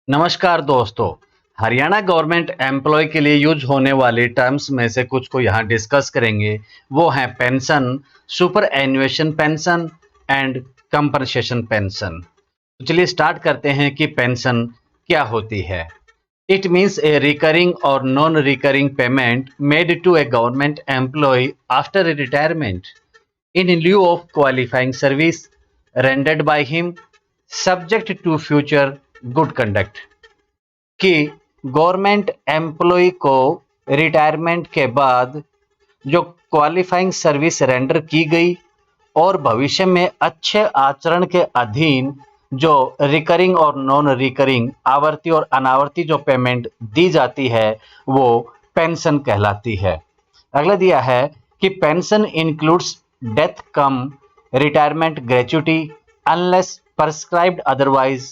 नमस्कार दोस्तों। Haryana government employ के लिए यूज होने वाली टर्म्स में से कुछ को यहाँ डिस्कस करेंगे। वो हैं pension, superannuation pension and compensation pension. तो चलिए स्टार्ट करते हैं कि पेंशन क्या होती है। It means a recurring or non recurring payment made to a government employee after retirement in lieu of qualifying service rendered by him subject to future good conduct। कि government employ को retirement के बाद जो qualifying service render की गई और भविष्य में अच्छे आचरण के अधीन जो रिकरिंग और नॉन रिकरिंग आवर्ती और अनावर्ती जो पेमेंट दी जाती है वो पेंशन कहलाती है। अगला दिया है कि pension includes death come retirement gratuity unless prescribed otherwise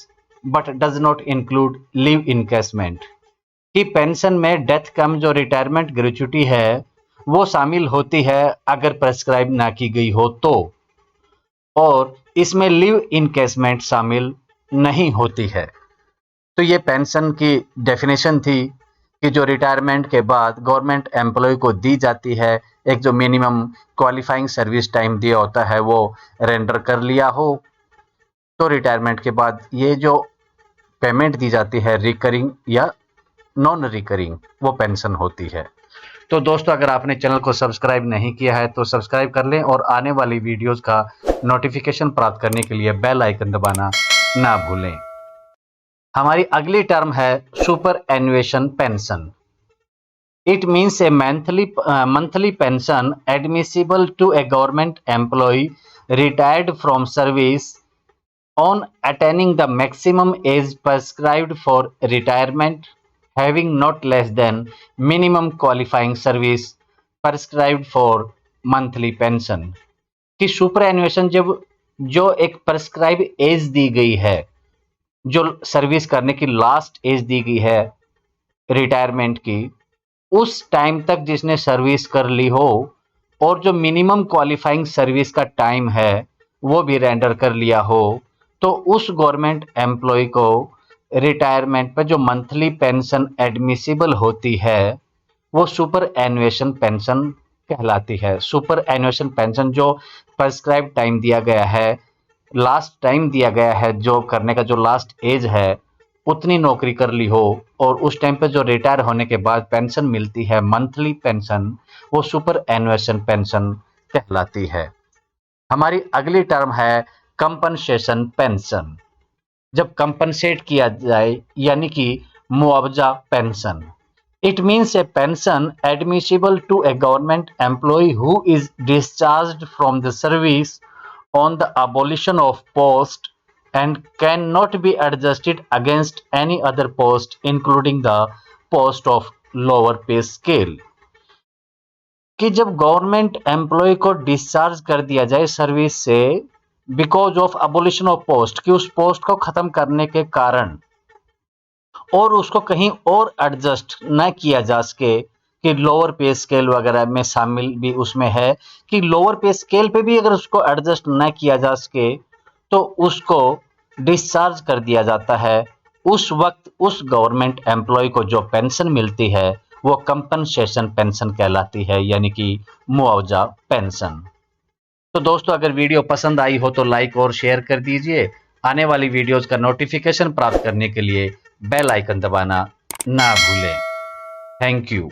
but does not include leave encasement. कि पेंशन में डेथ कम जो रिटायरमेंट ग्रेच्युटी है वो शामिल होती है अगर प्रेस्क्राइब ना की गई हो तो, और इसमें लीव इनकेसमेंट शामिल नहीं होती है। तो ये पेंशन की डेफिनेशन थी कि जो रिटायरमेंट के बाद गवर्नमेंट एम्प्लॉय को दी जाती है, एक जो मिनिमम क्वालिफाइंग सर्विस टाइम दिया होता है वो रेंडर कर लिया हो तो रिटायरमेंट के बाद ये जो पेमेंट दी जाती है रिकरिंग या नॉन रिकरिंग वो पेंशन होती है। तो दोस्तों अगर आपने चैनल को सब्सक्राइब नहीं किया है तो सब्सक्राइब कर लें और आने वाली वीडियोस का नोटिफिकेशन प्राप्त करने के लिए बेल आइकन दबाना ना भूलें। हमारी अगली टर्म है superannuation pension. It means a monthly pension admissible to a government employee retired from service on attaining the maximum age prescribed for retirement having not less than minimum qualifying service prescribed for monthly pension। कि super एन्युएशन जब जो एक prescribe as the गई है, जो service करने की last as the गई है रिटायरमेंट की, उस टाइम तक जिसने सर्विस कर ली हो और जो मिनिमम क्वालिफाइंग सर्विस का टाइम है वो भी रेंडर कर लिया हो तो उस गवर्नमेंट एम्प्लॉय को रिटायरमेंट पर जो मंथली पेंशन एडमिसिबल होती है वो सुपर एन्युएशन पेंशन कहलाती है। सुपर एन्युएशन पेंशन जो प्रेस्क्राइब टाइम दिया गया है, लास्ट टाइम दिया गया है, जो करने का जो लास्ट एज है उतनी नौकरी कर ली हो और उस टाइम पे जो रिटायर होने के बाद पेंशन मिलती है मंथली पेंशन, वो सुपर एन्युएशन पेंशन कहलाती है। हमारी अगली टर्म है कंपनसेशन पेंशन। जब कंपनसेट किया जाए यानी कि मुआवजा pension. It means a pension admissible to a government employee who is discharged from the service on the abolition of post and cannot be adjusted against any other post including the post of lower pay scale। कि जब government employ को discharge कर दिया जाए service से because of abolition of post, कि उस post को खत्म करने के कारण और उसको कहीं और एडजस्ट न किया जा सके, कि लोअर पे स्केल वगैरह में शामिल भी उसमें है कि लोअर पे स्केल पे भी अगर उसको एडजस्ट न किया जा सके तो उसको डिस्चार्ज कर दिया जाता है। उस वक्त उस गवर्नमेंट एम्प्लॉय को जो पेंशन मिलती है वो कंपनसेशन पेंशन कहलाती है, यानी कि मुआवजा पेंशन। तो दोस्तों अगर वीडियो पसंद आई हो तो लाइक और शेयर कर दीजिए। आने वाली वीडियोस का नोटिफिकेशन प्राप्त करने के लिए बेल आइकन दबाना ना भूलें। Thank you.